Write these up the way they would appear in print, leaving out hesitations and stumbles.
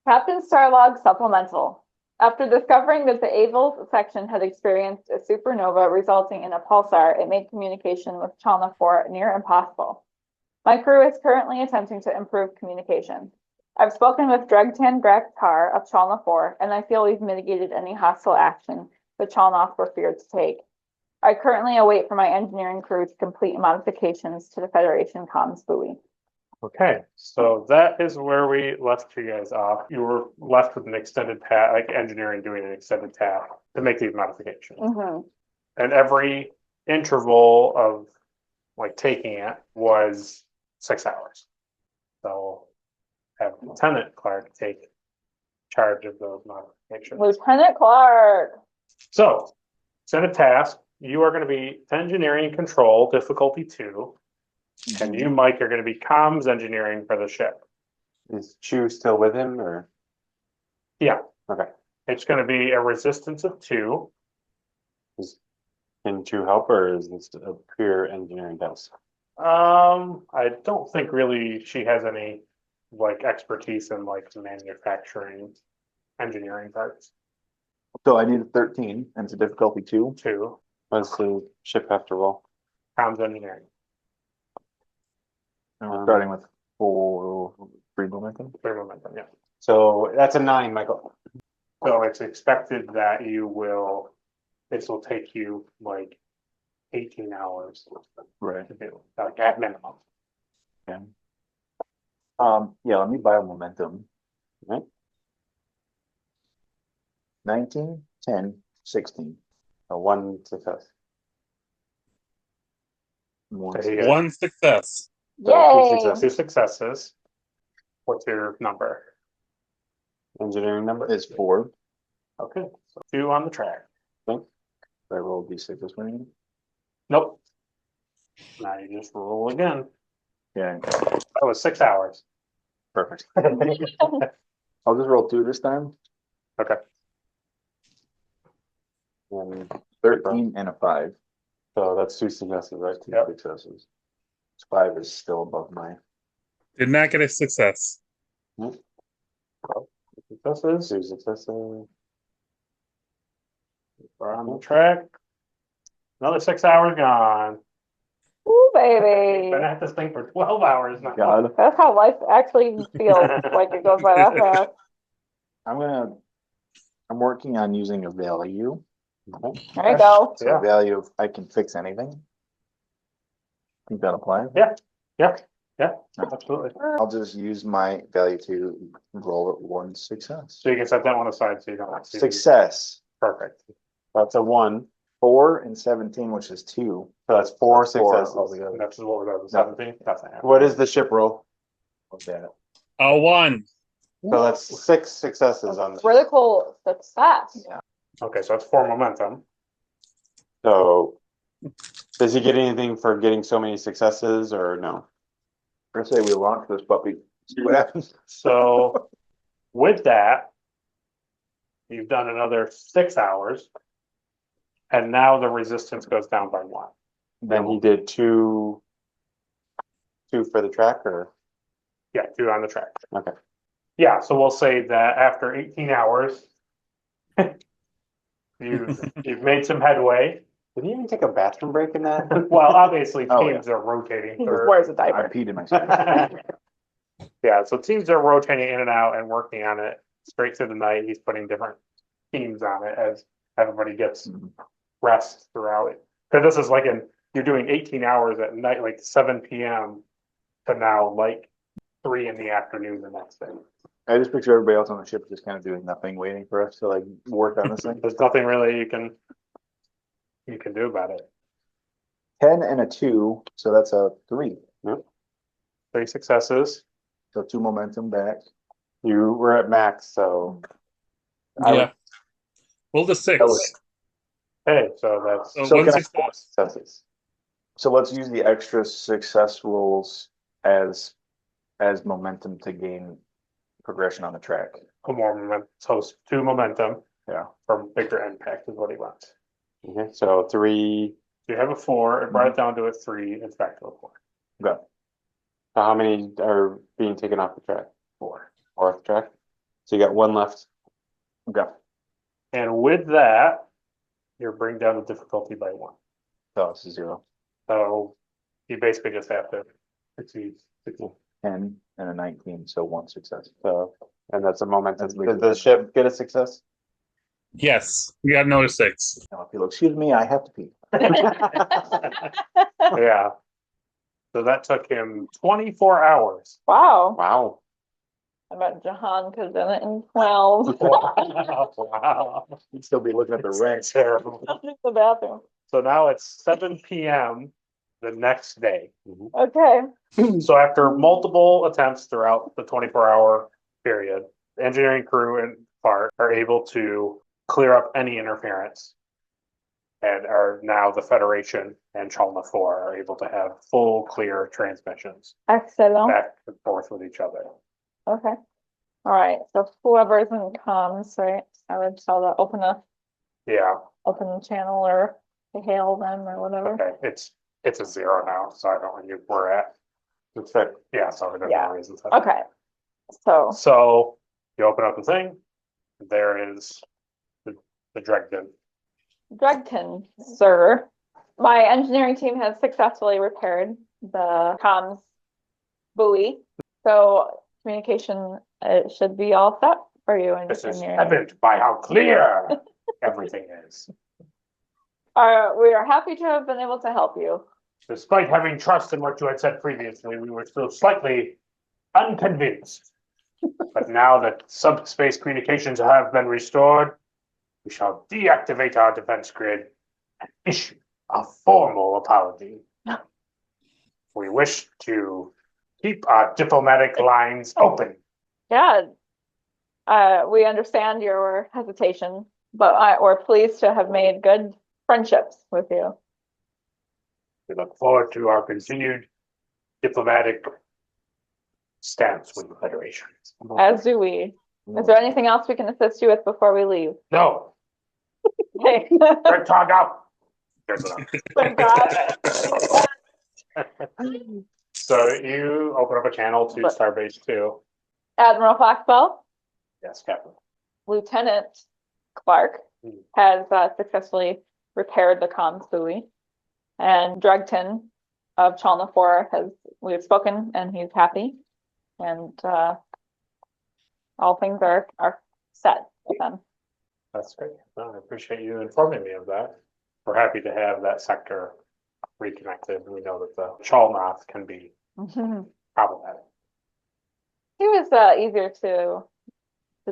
Captain Starlog Supplemental. After discovering that the Avils section had experienced a supernova resulting in a pulsar, it made communication with Chalna IV near impossible. My crew is currently attempting to improve communication. I've spoken with Dregtan Graktar of Chalna IV, and I feel we've mitigated any hostile action the Chalnoth were feared to take. I currently await for my engineering crew to complete modifications to the Federation Comms Buoy. Okay, so that is where we left you guys off. You were left with an extended task, like engineering doing an extended task to make these modifications. And every interval of like taking it was 6 hours. So have Lieutenant Clark take charge of those modifications. Lieutenant Clark. So, extended task, you are going to be engineering control, difficulty 2. And you, Mike, are going to be comms engineering for the ship. Is Chew still with him, or? Yeah. Okay. It's going to be a resistance of 2. Can Chew help, or is this a pure engineering task? I don't think really she has any like expertise in like manufacturing engineering parts. So I need a 13, and it's a difficulty 2. 2. What does the ship have to roll? Comms engineering. And we're starting with 3 momentum. 3 momentum, yeah. So that's a 9, Michael. So it's expected that this will take you like 18 hours Right. to do, like at minimum. Okay. Yeah, let me buy a momentum. Right. 19, 10, 16. A 1 success. There you go. One success. Yay! 2 successes. What's your number? Engineering number Is 4. Okay, so 2 on the track. I roll D6 this way. Nope. Now you just roll again. Yeah, That was 6 hours. perfect. I'll just roll 2 this time. Okay. and 13 and a 5. so that's 2 successes, right? 2 Yep. successes. 5 is still above mine. Did not get a success. Successes. 2 successes. We're on the track. Another 6 hours gone. Ooh, baby. Been at this thing for 12 hours now. God. That's how life actually feels, like it goes by that fast. I'm working on using a value. There you go. So Yeah. a value of I can fix anything. Think that apply? Yeah, absolutely. I'll just use my value to roll at 1 success. So you can set that one aside so you don't see. Success. Perfect. That's a 1. 4 and 17, which is 2. So that's 4 That's 4 successes. altogether. And that's what was that, 17? That's not What is the ship roll? Look at it. A 1. So that's 6 successes on this. Critical success. Yeah. Okay, so that's 4 momentum. So does he get anything for getting so many successes, or no? I say we launch this puppy. See what happens. So with that, you've done another 6 hours. And now the resistance goes down by 1. Then he did 2 for the track, or? Yeah, 2 on the track. Okay. Yeah, so we'll say that after 18 hours, you've made some headway. Did he even take a bathroom break in that? Well, obviously Oh, teams are rotating He just through. wears a I diaper. peed in myself. Yeah, so teams are rotating in and out and working on it straight through the night. He's putting different teams on it as everybody gets rest throughout it. Because this is like you're doing 18 hours at night, like 7 p.m. to now like 3 in the afternoon the next day. I just picture everybody else on the ship just kind of doing nothing, waiting for us to like work on this thing. There's nothing really you can do about it. 10 and a 2, so that's a 3. 3 successes. So 2 momentum back. You were at max, so Yeah. Roll the 6. Hey, so that's So So 1 can I- success. successes. So let's use the extra success rolls as momentum to gain progression on the track. more momentum. So 2 momentum. Yeah. From bigger impact is what he wants. Okay, so 3. So you have a 4, it brought it down to a 3, it's back to a 4. Okay. So how many are being taken off the track? 4. Or off the track? So you got one left. Okay. And with that, you bring down the difficulty by 1. So it's a 0. So you basically just have to succeed. 10 and a 19, so 1 success. So, and that's a momentum. That's Did the ship get a success? Yes, we got another 6. Now, if you'll excuse me, I have to pee. Yeah. So that took him 24 hours. Wow. Wow. I bet Jahan could have done it in 12. Wow. You'd still be looking at the ranks. Terrible. The bathroom. So now it's 7 p.m. the next day. Okay. So after multiple attempts throughout the 24-hour period, the engineering crew and FART are able to clear up any interference, and are now the Federation and Chalna IV are able to have full, clear transmissions Excellent. back and forth with each other. Okay. All right. So whoever's in comms, right? I would tell to open Yeah. the channel or to hail them or whatever. Okay. It's a 0 now, so I don't know where we're at. It's fit. Yeah. So there's Yeah. no reason. Okay. So So you open up the thing. There is the Dregden. Dregton, sir. My engineering team has successfully repaired the comms buoy. So communication should be all set for you. And This is your- evident by how clear everything is. we are happy to have been able to help you. Despite having trust in what you had said previously, we were still slightly unconvinced. But now that subspace communications have been restored, we shall deactivate our defense grid and issue a formal apology. We wish to keep our diplomatic lines open. Yeah. We understand your hesitation, but we're pleased to have made good friendships with you. We look forward to our continued diplomatic stance with the Federation. As do we. Is there anything else we can assist you with before we leave? No, Okay. Red Tog out. There's enough. Thank God. So you open up a channel to Starbase 2. Admiral Foxwell, Yes, Captain. Lieutenant Clark has successfully repaired the comms buoy, and Dregton of Chalna IV we've spoken, and he's happy, and all things are set with them. That's great. Well, I appreciate you informing me of that. We're happy to have that sector reconnected. We know that the Chalna can be problematic. He was easier to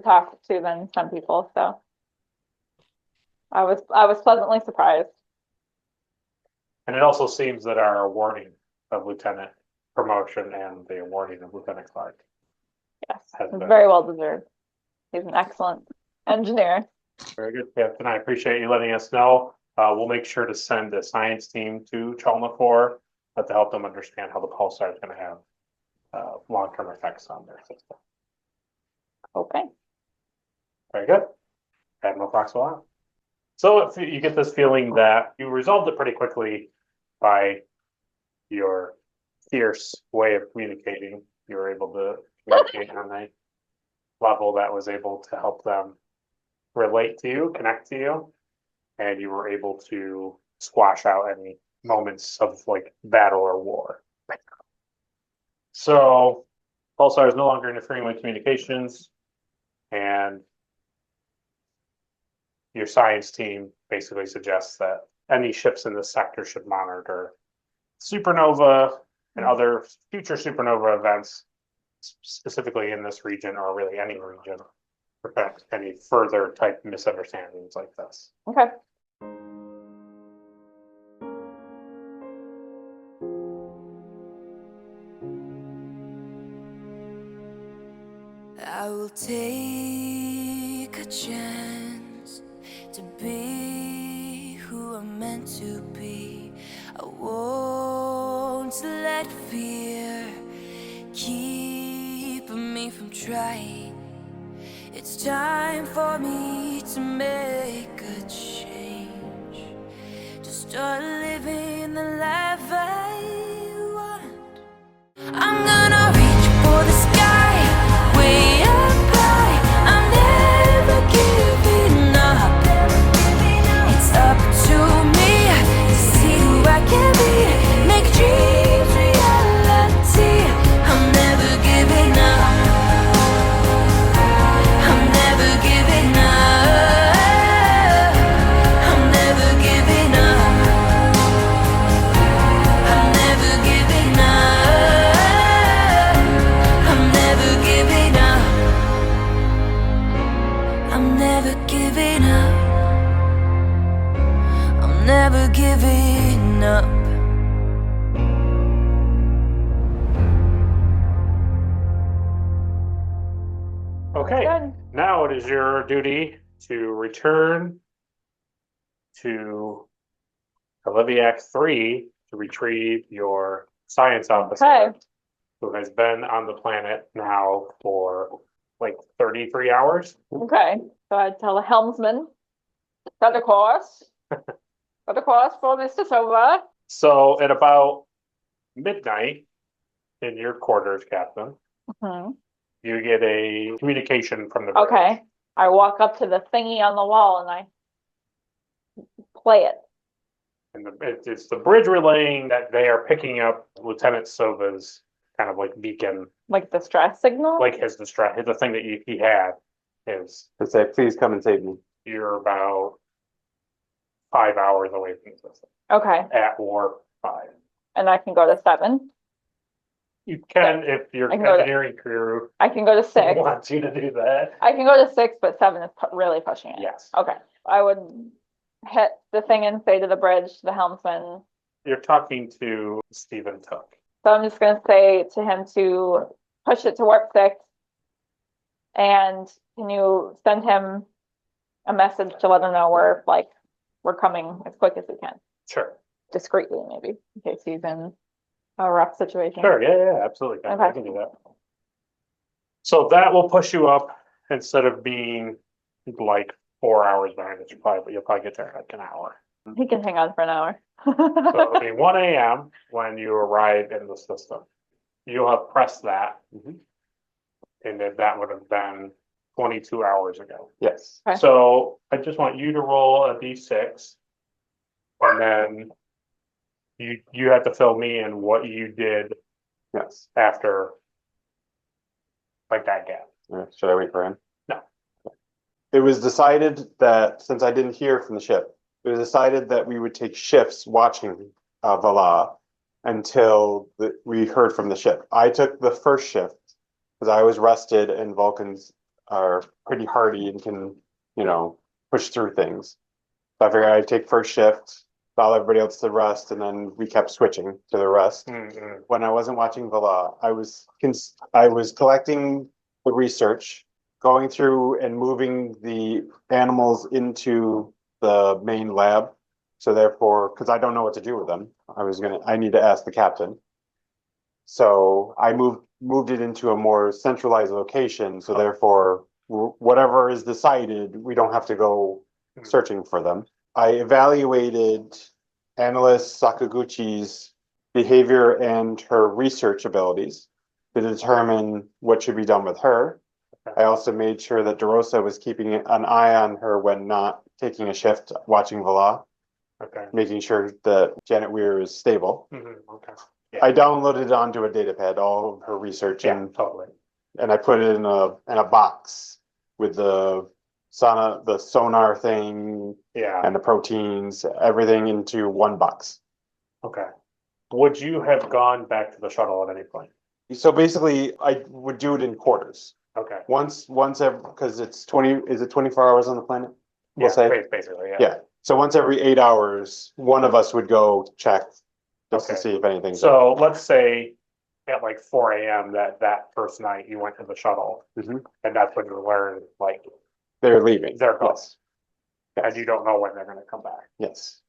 talk to than some people, so I was pleasantly surprised. And it also seems that our awarding of lieutenant promotion and the awarding of Lieutenant Clark Yes, has been very well deserved. He's an excellent engineer. very good, Captain. I appreciate you letting us know. We'll make sure to send a science team to Chalna IV to help them understand how the pulsar is going to have long-term effects on their system. Okay. Very good. Admiral Foxwell out. So if you get this feeling that you resolved it pretty quickly by your fierce way of communicating, you were able to communicate on a level that was able to help them relate to you, connect to you, and you were able to squash out any moments of like battle or war. So Pulsar is no longer interfering with communications, and your science team basically suggests that any ships in this sector should monitor supernova and other future supernova events, specifically in this region or really any region, prevent any further type misunderstandings like this. Okay. I will take a chance to be who I'm meant to be. I won't let fear keep me from trying. It's time for me to make a change, to start living the life I want. I'm gonna reach for the sky, way up high. I'm never giving up. I'm never giving up. Okay, Good. now it is your duty to return to Ellivyalc III to retrieve your science officer, Okay. who has been on the planet now for like 33 hours. Okay. So I tell the helmsman, set a course. Set a course for Mr. Sova. So at about midnight in your quarters, Captain, Mhm. you get a communication from the bridge. Okay. I walk up to the thingy on the wall and I play it. And it's the bridge relaying that they are picking up Lieutenant Sova's kind of like beacon, Like the stress signal? like his distress, the thing that he had is To say, please come and save me. you're about 5 hours away from the system Okay. at warp 5. And I can go to 7. You can, if your I can go to- engineering crew I can go to 6. wants you to do that. I can go to 6, but 7 is really pushing it. Yes. Okay. I would hit the thing and say to the bridge, to the helmsman. You're talking to Stephen Tuck. So I'm just going to say to him to push it to warp 6. And can you send him a message to let him know we're coming as quick as we can, Sure. discreetly maybe, in case he's in a rough situation. Sure, yeah, absolutely. I Okay. can do that. So that will push you up instead of being like 4 hours behind it. You'll probably get there in like an hour. He can hang on for an hour. So it'll be 1 a.m. when you arrive in the system. You'll have pressed that, and that would have been 22 hours ago. Yes. Okay. So I just want you to roll a d6, and then you have to fill me in what you did Yes. after like that gap. Should I wait for him? No. It was decided that, since I didn't hear from the ship, it was decided that we would take shifts watching Vala until we heard from the ship. I took the first shift because I was rested and Vulcans are pretty hardy and can, push through things. So I figured I'd take first shift, allow everybody else to rest, and then we kept switching to the rest. Mm-hmm. When I wasn't watching Vala, I was collecting the research, going through and moving the animals into the main lab. So therefore, because I don't know what to do with them, I need to ask the captain. So I moved it into a more centralized location. So therefore, whatever is decided, we don't have to go searching for them. I evaluated analyst Sakaguchi's behavior and her research abilities to determine what should be done with her. I also made sure that DeRosa was keeping an eye on her when not taking a shift, watching Vala, Okay. making sure that Janet Weir is stable. Okay. I downloaded it onto a data pad, all of her research, Yeah, totally. and I put it in a box with the sonar thing Yeah. and the proteins, everything into one box. Okay. Would you have gone back to the shuttle at any point? So basically, I would do it in quarters. Okay. Once every, because is it 24 hours on the planet? We'll Yeah, say. basically, yeah. Yeah. So once every 8 hours, one of us would go check just to Okay. see if anything's. So let's say at like 4 a.m. that first night you went to the shuttle, Mhm. and that's when you learned like They're leaving. they're gone, Yes. and you don't know when they're going to come back. Yes.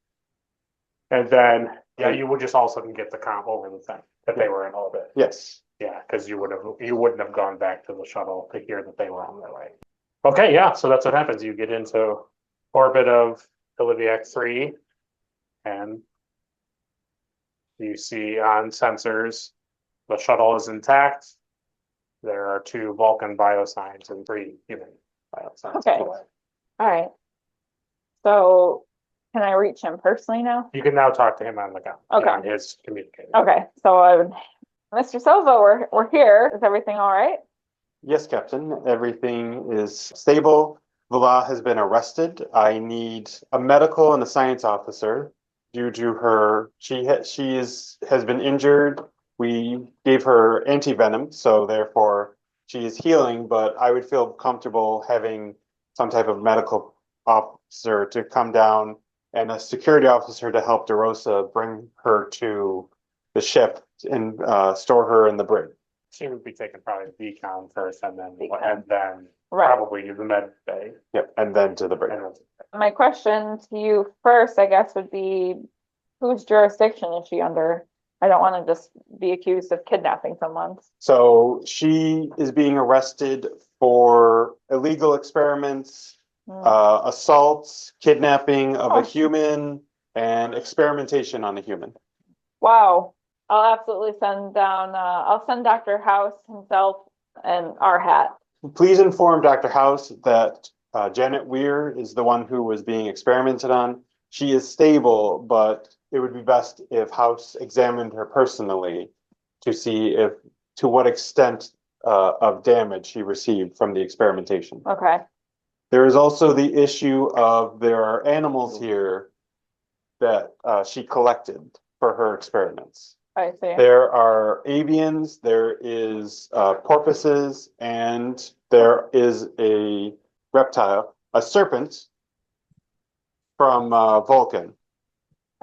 And then you would just all of a sudden get the comp over the thing that they were in orbit. Yes. Yeah, because you wouldn't have gone back to the shuttle to hear that they were on their way. Okay, yeah, so that's what happens. You get into orbit of Ellivyalc III, and you see on sensors the shuttle is intact. There are 2 Vulcan biosigns and 3 human biosigns. Okay. All right. So can I reach him personally now? You can now talk to him on the gun. Okay. On his communicator. Okay. So I would, Mr. Sova, we're here. Is everything all right? Yes, Captain. Everything is stable. Vala has been arrested. I need a medical and a science officer due to her. She has been injured. We gave her antivenom, so therefore she is healing. But I would feel comfortable having some type of medical officer to come down and a security officer to help DeRosa bring her to the ship and store her in the brig. She would be taken probably to decon first and then Right. probably to the med bay. Yep, and then to the brig. And then- My question to you first, I guess, would be whose jurisdiction is she under? I don't want to just be accused of kidnapping someone. So she is being arrested for illegal experiments, assaults, kidnapping of Oh. a human, and experimentation on a human. Wow. I'll absolutely send down, I'll send Dr. House himself and our hat. Please inform Dr. House that Janet Weir is the one who was being experimented on. She is stable, but it would be best if House examined her personally to see to what extent of damage she received from the experimentation. Okay. There is also the issue of there are animals here that she collected for her experiments. I see. There are avians, there is porpoises, and there is a reptile, a serpent from Vulcan.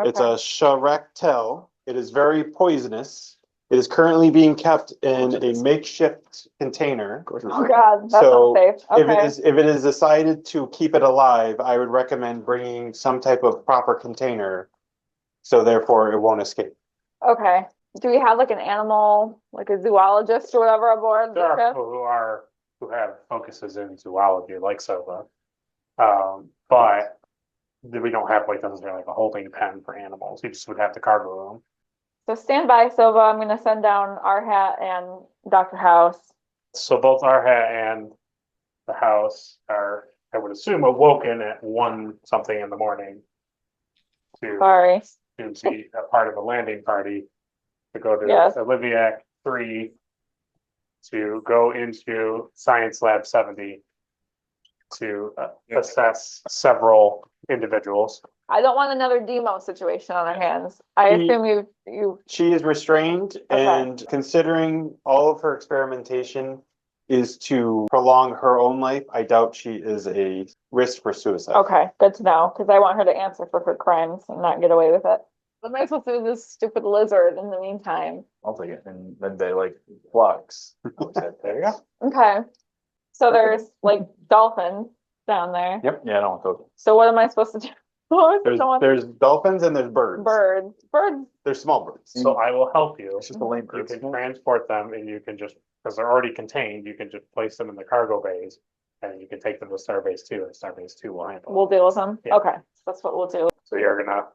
It's Okay. a Charactel. It is very poisonous. It is currently being kept in a makeshift container. Oh God, that's So unsafe. Okay. if it is decided to keep it alive, I would recommend bringing some type of proper container, so therefore it won't escape. Okay. Do we have like an animal, like a zoologist or whatever aboard There are the ship? people who have focuses in zoology, like Sova. But we don't have like necessarily like a holding pen for animals. You just would have the cargo room. So stand by, Sova. I'm gonna send down our hat and Dr. House. So both our hat and the house are, I would assume, awoken at 1 something in the morning to Sorry. be a part of a landing party to go to Yes. Ellivyalc III to go into Science Lab 70 to assess several individuals. I don't want another demo situation on our hands. I assume you. She is restrained, Okay. and considering all of her experimentation is to prolong her own life, I doubt she is a risk for suicide. Okay, good to know, because I want her to answer for her crimes and not get away with it. What am I supposed to do with this stupid lizard in the meantime? I'll take it, and then they like flux. There you go. Okay. So there's like dolphins down there. Yep. Yeah, I don't want those. So what am I supposed to do? Oh, I don't want There's dolphins and there's birds. birds. Birds. They're small birds. So I will help you. It's just a lame You bird. can transport them and you can just, because they're already contained, you can just place them in the cargo bays. And you can take them to Starbase 2 and Starbase 2 will handle We'll deal with them. Yeah. Okay, that's what we'll do. it. So you're gonna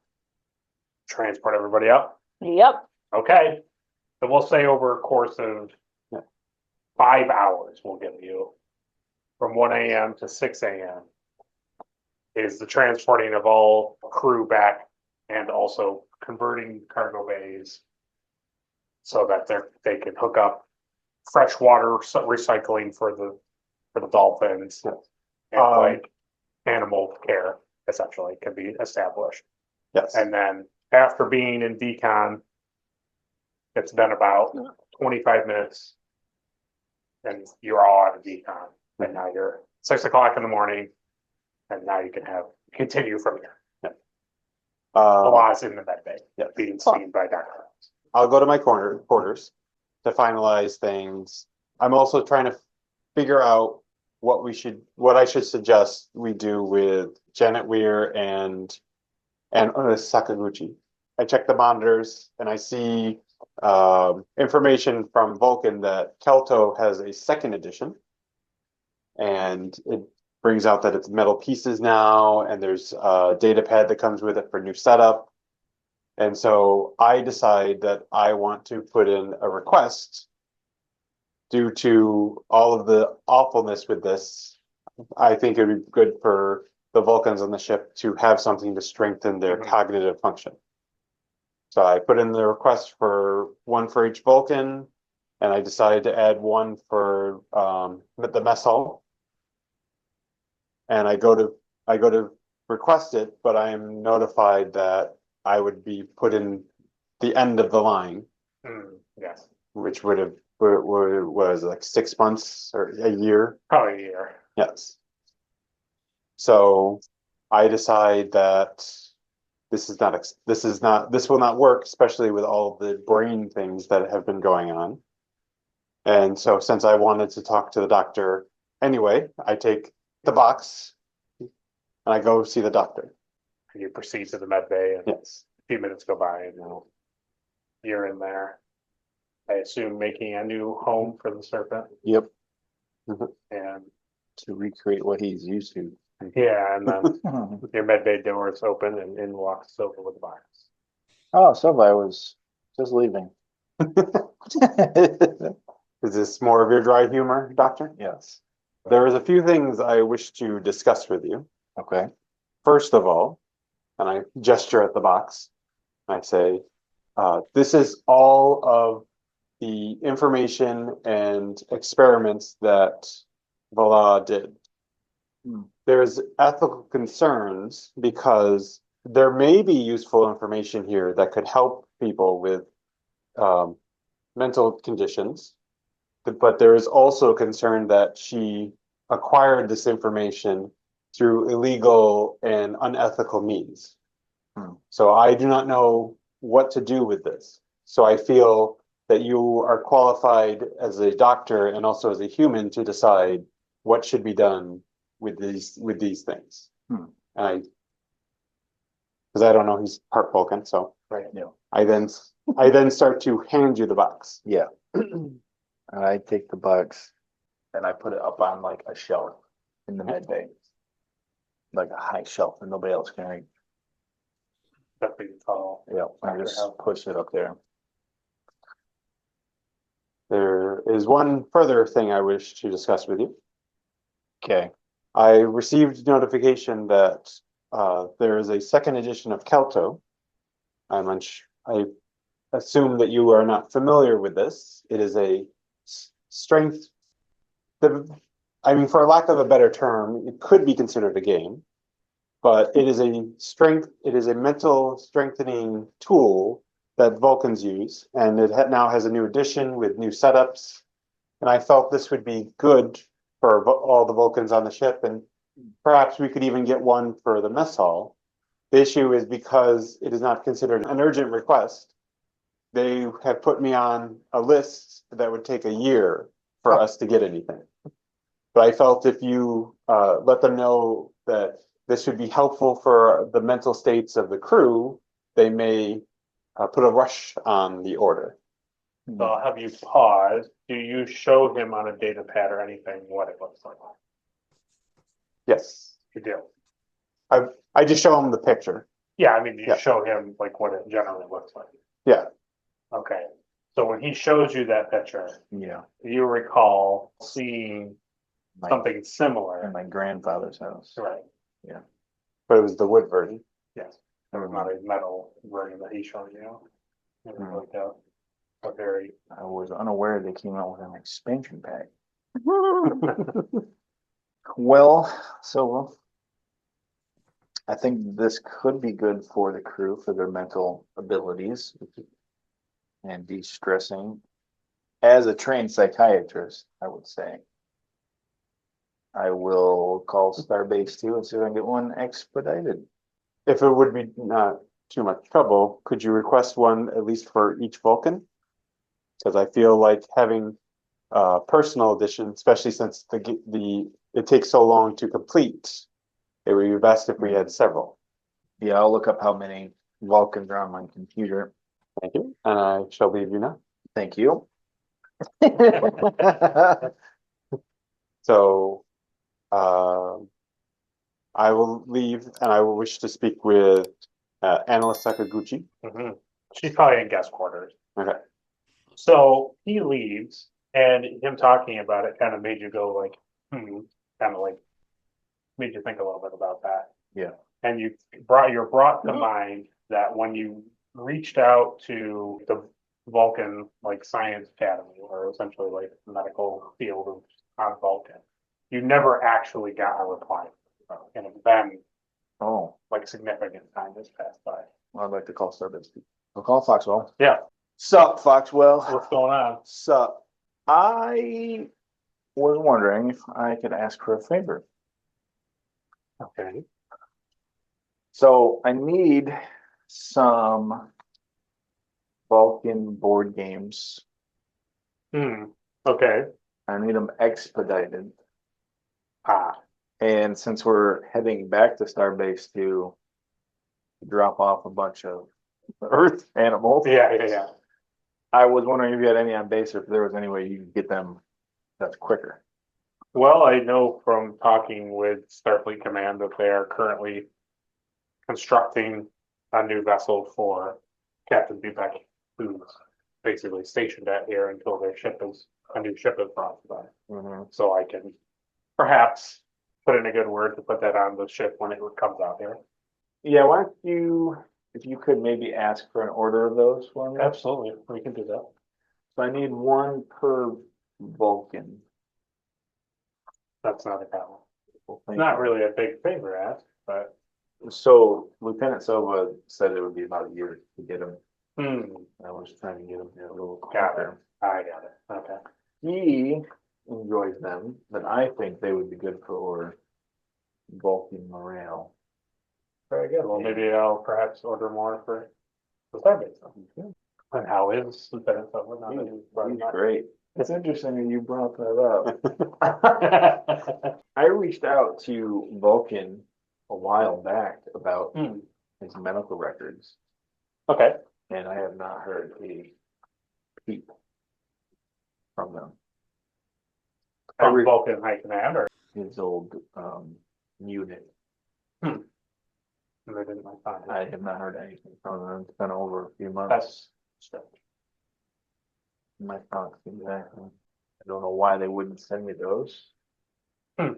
transport everybody up? Yep. Okay. So we'll say over a course of 5 hours, we'll give you from 1 a.m. to 6 a.m. is the transporting of all crew back and also converting cargo bays so that they can hook up fresh water recycling for the dolphins and like animal care essentially can be established. Yes. And then after being in decon, it's been about 25 minutes and you're all out of decon. And now you're 6 o'clock in the morning and now you can continue from here. The law's in the med bay, being seen by Dr. I'll go to my quarters to finalize things. I'm also trying to figure out what I should suggest we do with Janet Weir and Sakaguchi. I check the monitors and I see information from Vulcan that Kelto has a 2nd edition. And it brings out that it's metal pieces now, and there's a data pad that comes with it for new setup. And so I decide that I want to put in a request due to all of the awfulness with this. I think it would be good for the Vulcans on the ship to have something to strengthen their cognitive function. So I put in the request for 1 for each Vulcan, and I decided to add 1 for the mess hall. And I go to request it, but I am notified that I would be put in the end of the line, Yes, which was like 6 months or a year. probably a year. Yes. So I decide that this will not work, especially with all the brain things that have been going on. And so since I wanted to talk to the doctor anyway, I take the box and I go see the doctor. And you proceed to the med bay, and Yes. a few minutes go by, and you're in there. I assume making a new home for the serpent. Yep. And To recreate what he's used to. yeah, and then your med bay door is open, and in walks Sova with the box. Oh, Sova, I was just leaving. Is this more of your dry humor, doctor? Yes. There is a few things I wish to discuss with you. Okay. First of all, and I gesture at the box, I say, this is all of the information and experiments that Vala did. There's ethical concerns because there may be useful information here that could help people with mental conditions, but there is also concern that she acquired this information through illegal and unethical means. So I do not know what to do with this. So I feel that you are qualified as a doctor and also as a human to decide what should be done with these things. And because I don't know, he's part Vulcan, so Right. Yeah. I then start to hand you the box. Yeah. And I take the box and I put it up on like a shelf in the med bay. Like a high shelf and nobody else can reach. That big tall. Yeah. I just push it up there. There is one further thing I wish to discuss with you. Okay. I received notification that there is a second edition of Kelto. I assume that you are not familiar with this. It is a strength. I mean, for lack of a better term, it could be considered a game, but it is a strength. It is a mental strengthening tool that Vulcans use, and it now has a new edition with new setups. And I felt this would be good for all the Vulcans on the ship, and perhaps we could even get one for the mess hall. The issue is because it is not considered an urgent request, they have put me on a list that would take a year for us to get anything. But I felt if you let them know that this would be helpful for the mental states of the crew, they may put a rush on the order. So I'll have you pause. Do you show him on a data pad or anything what it looks like? Yes. You do. I just show him the picture. Yeah, I mean, you Yeah. show him like what it generally looks like. Yeah. Okay. So when he shows you that picture, Yeah. you recall seeing My, something in similar. my grandfather's house. Right. But it was the wood version. Yes. There was not a metal version that he showed you. It was like a very I was unaware they came out with an expansion pack. Well, so I think this could be good for the crew for their mental abilities and de-stressing. As a trained psychiatrist, I would say I will call Starbase 2 and see if I can get one expedited. If it would be not too much trouble, could you request one at least for each Vulcan? Because I feel like having personal edition, especially since it takes so long to complete, it would be best if we had several. Yeah, I'll look up how many Vulcans are on my computer. Thank you, and I shall leave you now. Thank you. So, I will leave, and I will wish to speak with Analyst Sakaguchi. She's probably in guest quarters. Okay. So he leaves, and him talking about it kind of made you go like, kind of like made you think a little bit about that. Yeah. And you're brought to mind that when you reached out to the Vulcan like science academy, or essentially like the medical field on Vulcan, you never actually got a reply. And it's been like significant time has passed by. Well, I'd like to call Starbase. I'll call Foxwell. Yeah. Sup, Foxwell. What's going on? Sup. I was wondering if I could ask for a favor. Okay. So I need some Vulcan board games. Okay. I need them expedited. Ah, And since we're heading back to Starbase to drop off a bunch of Earth animals, yeah. I was wondering if you had any on base or if there was any way you could get them that's quicker. Well, I know from talking with Starfleet Command that they are currently constructing a new vessel for Captain Bubek, who's basically stationed at here until a new ship is brought to them. So I can perhaps put in a good word to put that on the ship when it comes out here. Yeah, why don't you, if you could maybe ask for an order of those for me? Absolutely, we can do that. So I need one per Vulcan. That's not a problem. Well, It's not really a big favor ask, but So Lieutenant Sova said it would be about a year to get them. I was trying to get them here a little got it. quicker. I got it. Okay. He enjoys them, but I think they would be good for Vulcan morale. Very good. Well, maybe I'll perhaps order more for the Starbase. And how is Lieutenant Sova? Not that He's he's great. It's interesting that you brought that up. I reached out to Vulcan a while back about his medical records, Okay. and I have not heard a peep from them. From Vulcan High Command, or His old unit. they didn't like find it. I have not heard anything from them. It's been over a few months. That's strange. My thoughts exactly. I don't know why they wouldn't send me those. I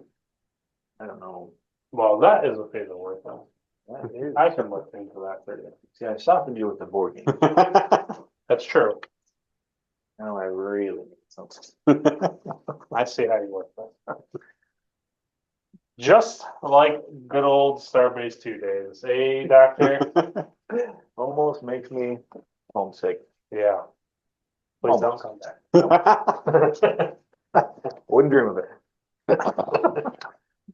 don't know. Well, that is a favor worth though. That is- I can look into that for you. See, I softened you with the board game. That's true. Now I really need something. I see how you work that. Just like good old Starbase 2 days, eh, Doctor? Almost makes me homesick. Yeah. Please don't come back. Wouldn't dream of it.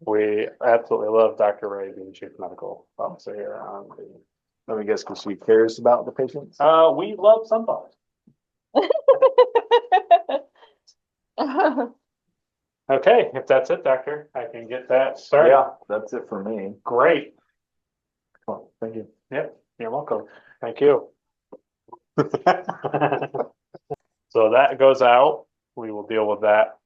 We absolutely love Dr. Ray being Chief Medical Officer here on the. Let me guess, because she cares about the patients. We love somebody. Okay, if that's it, Doctor, I can get that started. Yeah, that's it for me. Great. Well, thank you. Yep, you're welcome. Thank you. So that goes out. We will deal with that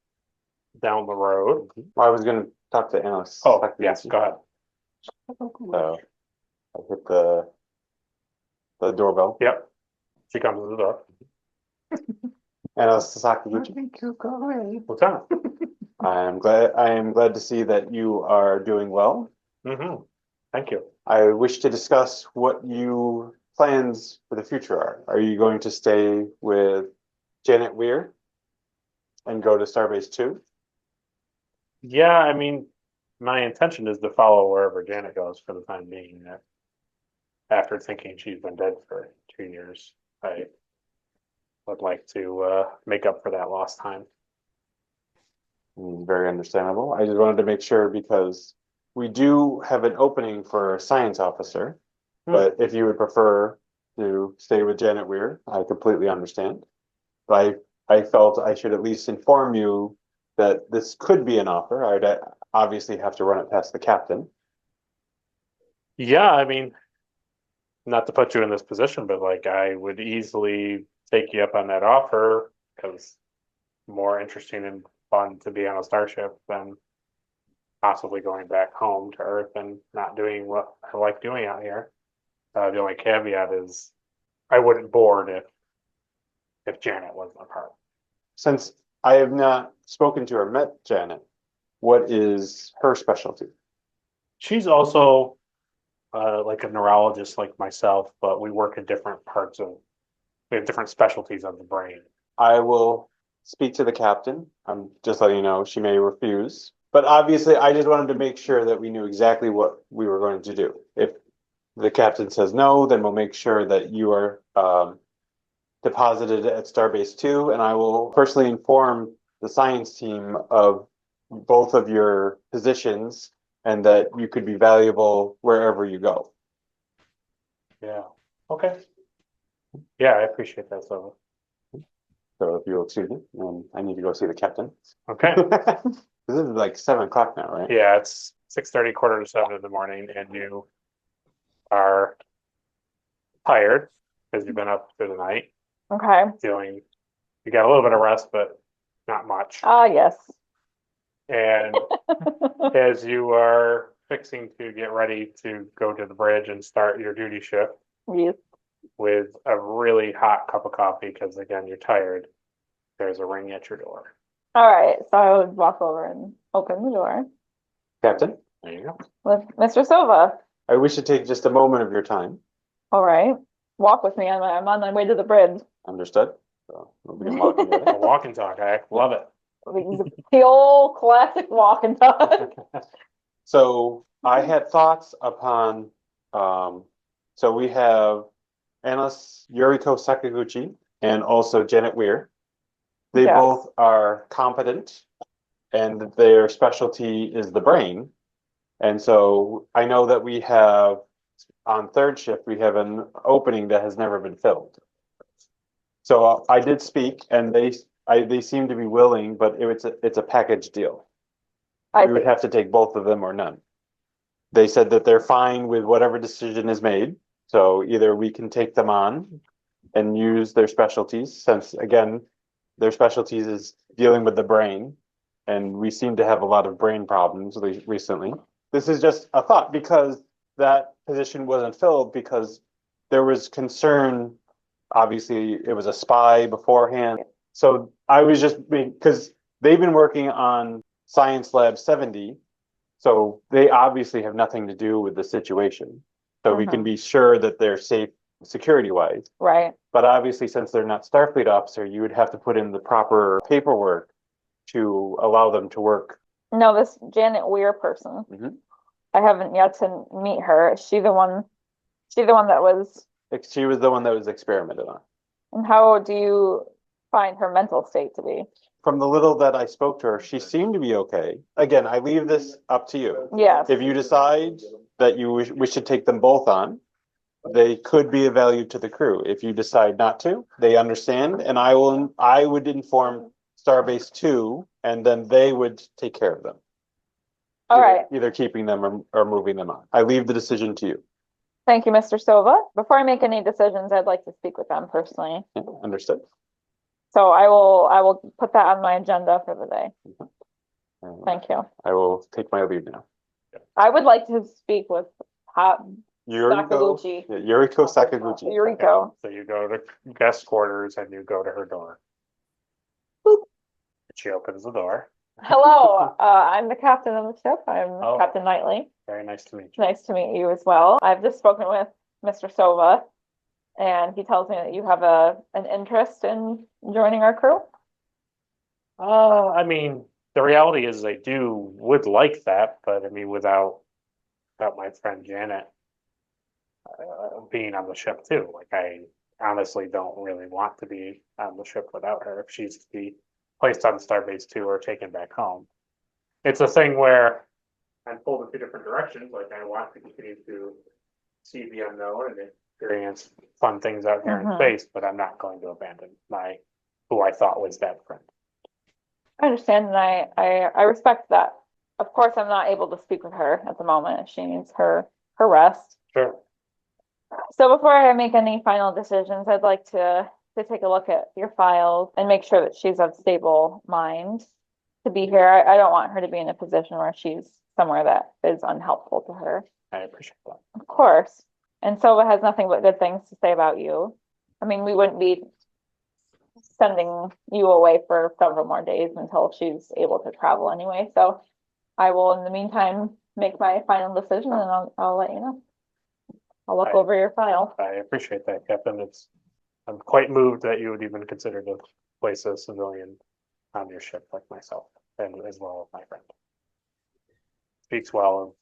down the road. I was gonna talk to Alice. Oh, yes, go ahead. So I hit the doorbell. Yep. She comes to the door. Alice Sasaki-Guchi. Lieutenant. I am glad to see that you are doing well. Thank you. I wish to discuss what you plans for the future are. Are you going to stay with Janet Weir and go to Starbase 2? Yeah, I mean, my intention is to follow wherever Janet goes for the time being. After thinking she's been dead for 2 years, I would like to make up for that lost time. Very understandable. I just wanted to make sure because we do have an opening for a science officer, but if you would prefer to stay with Janet Weir, I completely understand. But I felt I should at least inform you that this could be an offer. I'd obviously have to run it past the captain. Yeah, I mean, not to put you in this position, but like I would easily take you up on that offer because more interesting and fun to be on a starship than possibly going back home to Earth and not doing what I like doing out here. The only caveat is I wouldn't board if Janet wasn't a part. Since I have not spoken to or met Janet, what is her specialty? She's also like a neurologist like myself, but we work in different we have different specialties of the brain. I will speak to the captain. I'm just letting you know she may refuse. But obviously, I just wanted to make sure that we knew exactly what we were going to do. If the captain says no, then we'll make sure that you are deposited at Starbase 2, and I will personally inform the science team of both of your positions and that you could be valuable wherever you go. Yeah, okay. Yeah, I appreciate that, so, So if you'll excuse me, I need to go see the captain. okay. This is like 7 o'clock now, right? Yeah, it's 6:30, 6:45 in the morning, and you are tired because you've been up through the night, Okay. feeling, you got a little bit of rest, but not much. Ah, yes. And as you are fixing to get ready to go to the bridge and start your duty shift Yes. with a really hot cup of coffee, because again, you're tired, there's a ring at your door. All right. So I would walk over and open the door Captain, There you go. with Mr. Sova. I wish to take just a moment of your time. All right. Walk with me. I'm on my way to the bridge. Understood? So we'll begin walking with A it. walk and talk, I love it. The old classic walk and talk. So I had thoughts upon, so we have analysts Yuriko Sakaguchi and also Janet Weir. They Yes. both are competent and their specialty is the brain. And so I know that we have, on third shift, we have an opening that has never been filled. So I did speak and they seem to be willing, but it's a package deal. I We would see. have to take both of them or none. They said that they're fine with whatever decision is made. So either we can take them on and use their specialties, since again, their specialties is dealing with the brain. And we seem to have a lot of brain problems recently. This is just a thought because that position wasn't filled because there was concern. Obviously, it was a spy beforehand. So I was just, because they've been working on Science Lab 70. So they obviously have nothing to do with the situation. So we can be sure that they're safe security wise. Right. But obviously, since they're not Starfleet officer, you would have to put in the proper paperwork to allow them to work. No, this Janet Weir person. Mhm. I haven't yet to meet her. Is she the one? She the one that was? She was the one that was experimented on. And how do you find her mental state to be? From the little that I spoke to her, she seemed to be okay. Again, I leave this up to you. Yes. If you decide that you wish to take them both on, they could be of value to the crew. If you decide not to, they understand, and I would inform Starbase 2, and then they would take care of them. All right. Either keeping them or moving them on. I leave the decision to you. Thank you, Mr. Sova. Before I make any decisions, I'd like to speak with them personally. Yeah, understood. So I will put that on my agenda for the day. Thank you. I will take my leave now. I would like to speak with Yuriko Sakaguchi. Sakaguchi. Yuriko. So you go to guest quarters and you go to her door. Boop. She opens the door. Hello, I'm the captain of the ship. I'm Oh. Captain Knightley. Very nice to meet you. Nice to meet you as well. I've just spoken with Mr. Sova, and he tells me that you have an interest in joining our crew. I mean, the reality is I would like that, but I mean, without my friend Janet being on the ship too. Like, I honestly don't really want to be on the ship without her if she's to be placed on Starbase 2 or taken back home. It's a thing where I'm pulled in two different directions. Like, I want to continue to see the unknown and experience fun things out here in space, but I'm not going to abandon who I thought was that friend. I understand, and I respect that. Of course, I'm not able to speak with her at the moment. She needs her rest. Sure. So before I make any final decisions, I'd like to take a look at your files and make sure that she's of stable mind to be here. I don't want her to be in a position where she's somewhere that is unhelpful to her. I appreciate that. Of course. And Sova has nothing but good things to say about you. I mean, we wouldn't be sending you away for several more days until she's able to travel anyway. So I will, in the meantime, make my final decision and I'll let you know. I'll look over your file. I appreciate that, Captain. I'm quite moved that you would even consider to place a civilian on your ship like myself, and as well as my friend. Speaks well of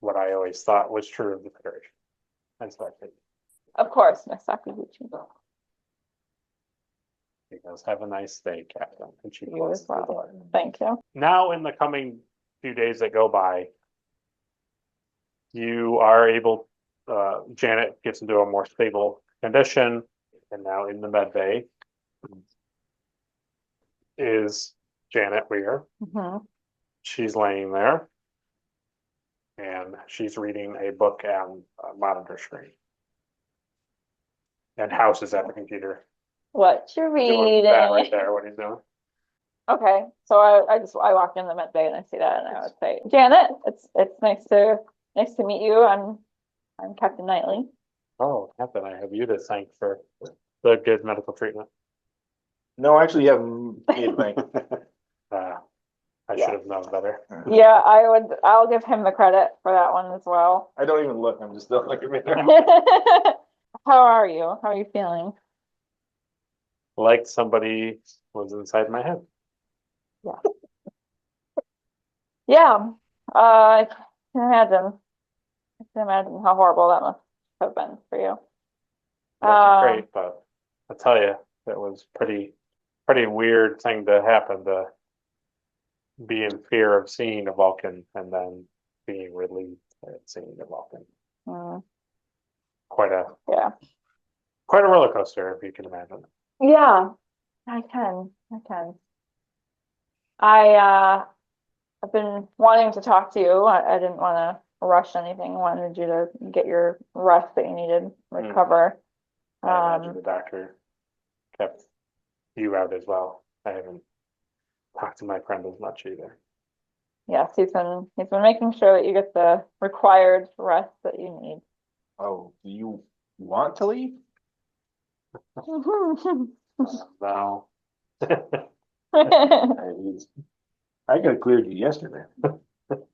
what I always thought was true of the Federation. And so I think Of course, Miss Sakaguchi. he goes, have a nice day, Captain. And she You closes as the well. door. Thank you. Now in the coming few days that go by, you are able, Janet gets into a more stable condition, and now in the med bay is Janet Weir. Mhm. She's laying there, and she's reading a book on a monitor screen. And House is at the computer What you doing that right reading? there, what he's doing. Okay, so I walk in the med bay and I see that, and I would say, Janet, it's nice to meet you. I'm Captain Knightley. Oh, Captain, I have you to thank for the good medical treatment. No, actually, you have me to thank. I should have known better. Yeah, I'll give him the credit for that one as well. I don't even look. I'm just still looking at me. How are you? How are you feeling? Like somebody was inside my head. Yeah, I can imagine. I can imagine how horrible that must have been for you. That's great, but I tell you, that was pretty weird thing to happen, to be in fear of seeing a Vulcan and then being relieved at seeing a Vulcan. Mm, Quite a yeah. roller coaster, if you can imagine. Yeah, I can. I've been wanting to talk to you. I didn't want to rush anything. I wanted you to get your rest that you needed, recover. I imagine the doctor kept you out as well. I haven't talked to my friend as much either. Yes, he's been making sure that you get the required rest that you need. Oh, do you want to leave? No. I got cleared you yesterday.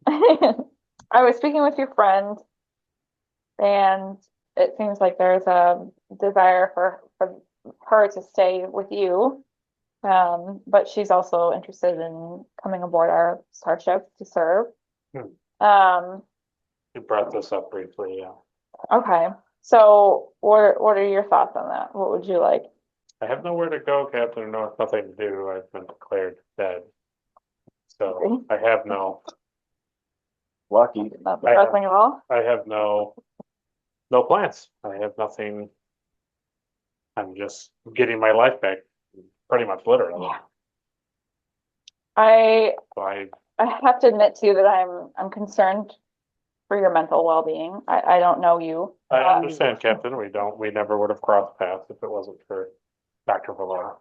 I was speaking with your friend, and it seems like there's a desire for her to stay with you. But she's also interested in coming aboard our starship to serve. You brought this up briefly, yeah. Okay. So what are your thoughts on that? What would you like? I have nowhere to go, Captain. No, nothing to do. I've been declared dead. So I have no. Lucky. Not depressing at all? I have no plans. I have nothing. I'm just getting my life back, pretty much literally. Yeah. I So I have to admit to you that I'm concerned for your mental well-being. I don't know you. understand, Captain. We never would have crossed paths if it wasn't for Dr. Valor.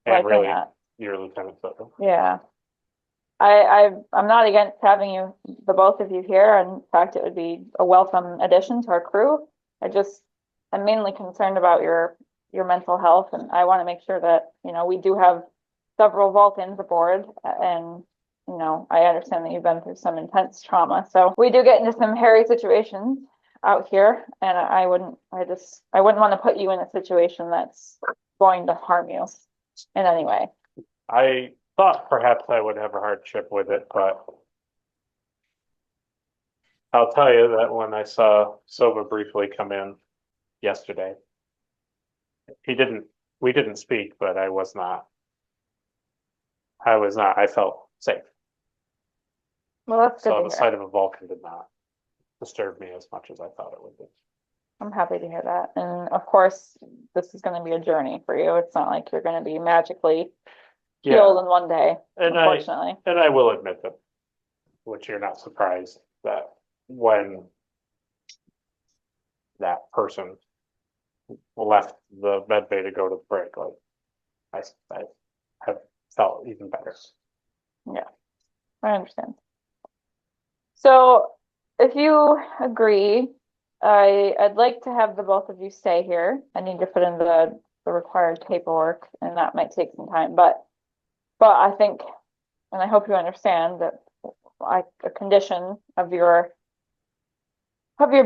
And Likely really, not. your Lieutenant Sova. Yeah. I'm not against having you, the both of you here. In fact, it would be a welcome addition to our crew. I'm mainly concerned about your mental health, and I want to make sure that, we do have several Vulcans aboard, and, I understand that you've been through some intense trauma. So we do get into some hairy situations out here, and I wouldn't want to put you in a situation that's going to harm you in any way. I thought perhaps I would have a hardship with it, but I'll tell you that when I saw Sova briefly come in yesterday, we didn't speak, but I felt safe. Well, that's good So to the hear. sight of a Vulcan did not disturb me as much as I thought it would be. I'm happy to hear that. And of course, this is going to be a journey for you. It's not like you're going to be magically healed in one day, unfortunately. And I will admit that, which you're not surprised, that when that person left the med bay to go to the break, like I have felt even better. Yeah, I understand. So if you agree, I'd like to have the both of you stay here. I need to put in the required paperwork, and that might take some time, but I think, and I hope you understand that a condition of your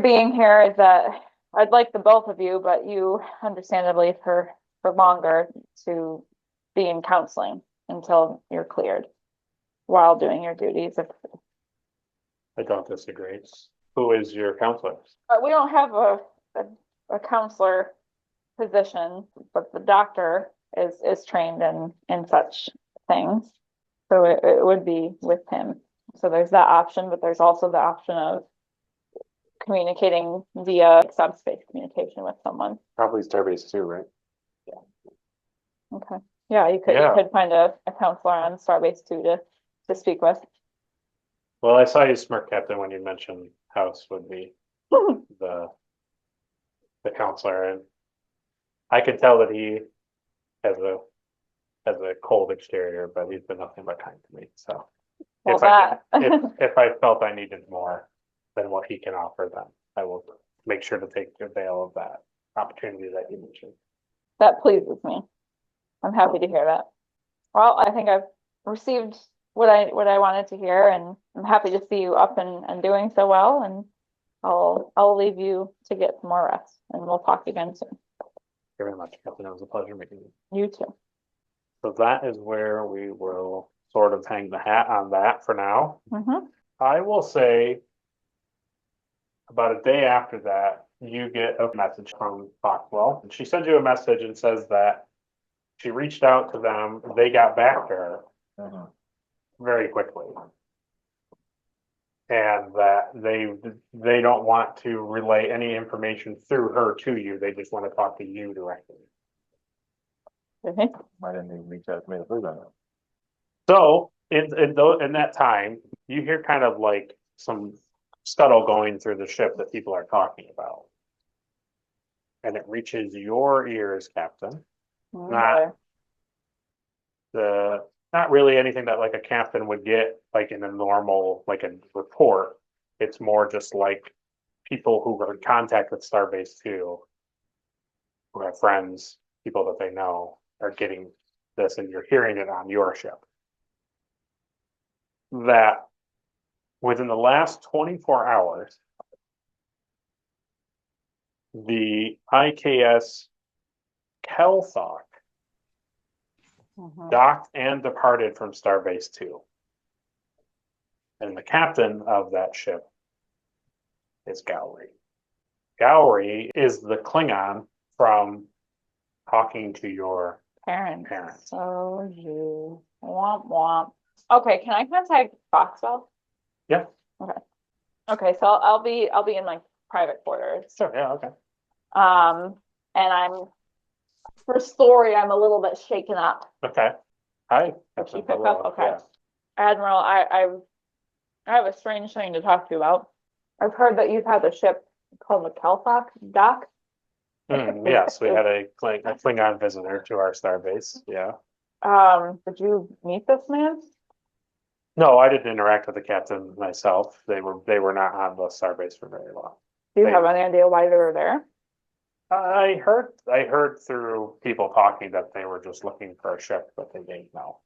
being here is that I'd like the both of you, but you understandably for longer, to be in counseling until you're cleared while doing your duties. I don't disagree. Who is your counselor? We don't have a counselor position, but the doctor is trained in such things. So it would be with him. So there's that option, but there's also the option of communicating via subspace communication with someone. Probably Starbase too, right? Okay. Yeah, you could find a counselor on Starbase too to speak with. Well, I saw you smirk, Captain, when you mentioned House would be the counselor, and I could tell that he has a cold exterior, but he's been nothing but kind to me. So Well, if I felt I needed more than what he can offer, then I will make sure to take avail of that opportunity that you mentioned. that pleases me. I'm happy to hear that. Well, I think I've received what I wanted to hear, and I'm happy to see you up and doing so well. And I'll leave you to get some more rest, and we'll talk again soon. Thank you very much, Captain. It was a pleasure meeting you. You too. So that is where we will sort of hang the hat on that for now. Mm-hmm. I will say about a day after that, you get a message from Foxwell. And she sends you a message and says that she reached out to them. They got back to her very quickly. And that they don't want to relay any information through her to you. They just want to talk to you directly. Why didn't they reach out to me the first time? So in that time, you hear kind of like some scuttle going through the ship that people are talking about. And it reaches your ears, Captain. Not really anything that like a captain would get like in a normal, like a report. It's more just like people who are in contact with Starbase 2, who have friends, people that they know are getting this, and you're hearing it on your ship. That within the last 24 hours, the IKS Kelthok docked and departed from Starbase 2. And the captain of that ship is Gowry. Gowry is the Klingon from talking to your Parents. parents. So you womp womp. Okay, can I contact Foxwell? Yeah. Okay, so I'll be in my private quarters. Sure, yeah, okay. And for story, I'm a little bit shaken up. Okay. Hi. Did she pick up? Okay. Yeah. Admiral, I have a strange thing to talk to you about. I've heard that you've had a ship called the Kelthok dock. Yes, we had a Klingon visitor to our starbase. Yeah. Did you meet this man? No, I didn't interact with the captain myself. They were not on the starbase for very long. Do you have any idea why they were there? I heard through people talking that they were just looking for a ship, but they didn't know.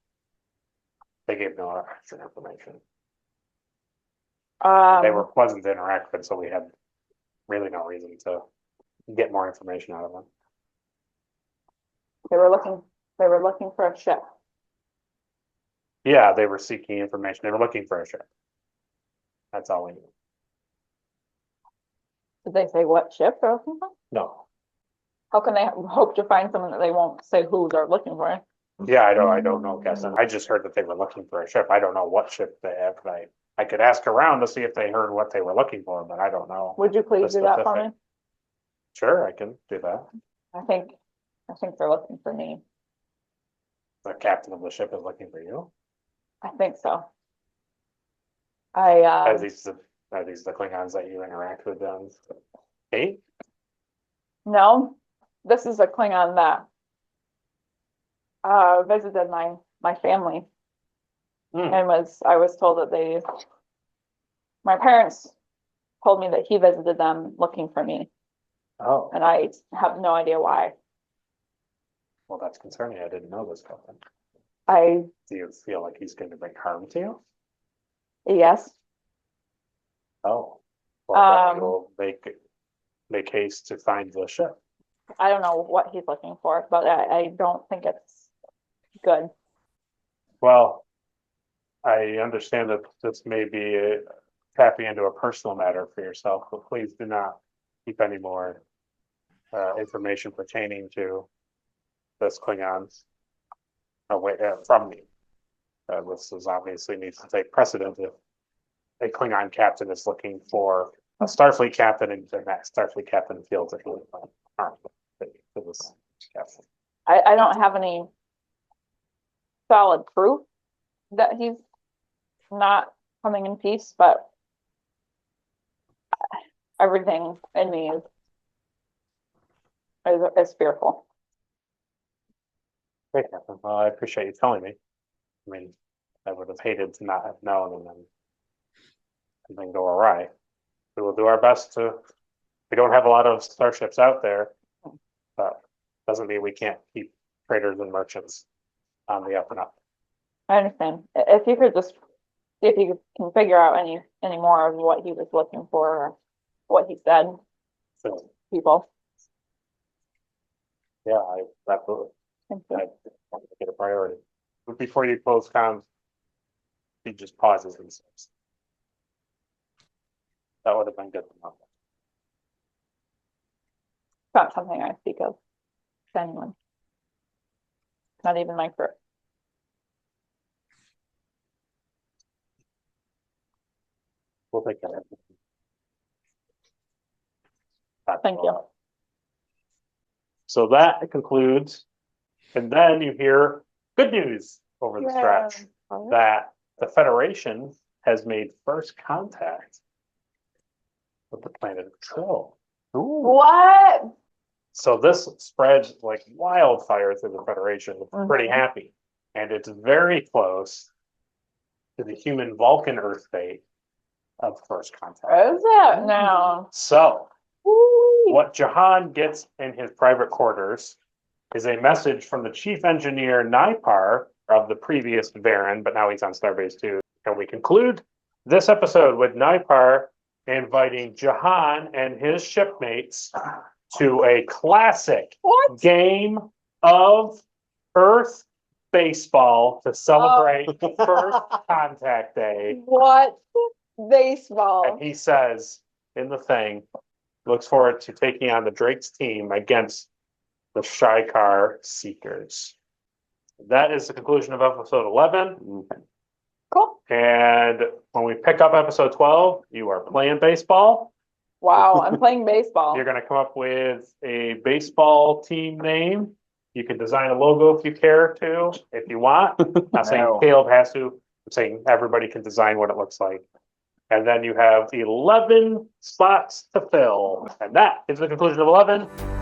They gave no extra information. They were pleasant to interact with, so we had really no reason to get more information out of them. They were looking for a ship. Yeah, they were seeking information. They were looking for a ship. That's all we knew. Did they say what ship they're looking for? No. How can they hope to find someone that they won't say who they're looking for? Yeah, I don't know, Captain. I just heard that they were looking for a ship. I don't know what ship they have. I could ask around to see if they heard what they were looking for, but I don't know. Would you please do that for me? Sure, I can do that. I think they're looking for me. The captain of the ship is looking for you. I think so. Are these the Klingons that you interact with them? Hey? No, this is a Klingon that visited my family. And I was told that my parents told me that he visited them looking for me. Oh. And I have no idea why. Well, that's concerning. I didn't know this, Captain. Do you feel like he's going to bring harm to you? Yes. Oh. Well, then we'll make haste to find the ship. I don't know what he's looking for, but I don't think it's good. Well, I understand that this may be tapping into a personal matter for yourself, but please do not keep any more information pertaining to this Klingons away from me. This is obviously needs to take precedent if a Klingon captain is looking for a Starfleet captain, and that Starfleet captain feels that he would harm to this captain. I don't have any solid proof that he's not coming in peace, but everything in me is fearful. Great, Captain. Well, I appreciate you telling me. I mean, I would have hated to not have known and then go awry. We will do our best to. We don't have a lot of starships out there, but doesn't mean we can't keep traders and merchants on the up and up. I understand. If you could just see if you can figure out any more of what he was looking for, or what he said, So, people. yeah, absolutely. Thank you. I want to get a priority. But before you close comms, he just pauses and says, that would have been good to know. It's not something I speak of to anyone. Not even my crew. We'll take care of it. Thank you. So that concludes, and then you hear good news over the stretch that the Federation has made first contact with the planet of Trill. What? So this spreads like wildfire through the Federation. It's pretty happy. And it's very close to the human Vulcan Earth fate of first contact. Is it? No. So what Jahan gets in his private quarters is a message from the chief engineer Naipar of the previous Baron, but now he's on Starbase 2. And we conclude this episode with Naipar inviting Jahan and his shipmates to a classic game of Earth baseball to celebrate first contact day. What? Baseball. And he says in the thing, looks forward to taking on the Drake's team against the Shikar Seekers. That is the conclusion of episode 11. Cool. And when we pick up episode 12, you are playing baseball. Wow, I'm playing baseball. You're going to come up with a baseball team name. You can design a logo if you care to, if you want. Not saying Caleb has to. I'm saying everybody can design what it looks like. And then you have 11 spots to fill. And that is the conclusion of 11.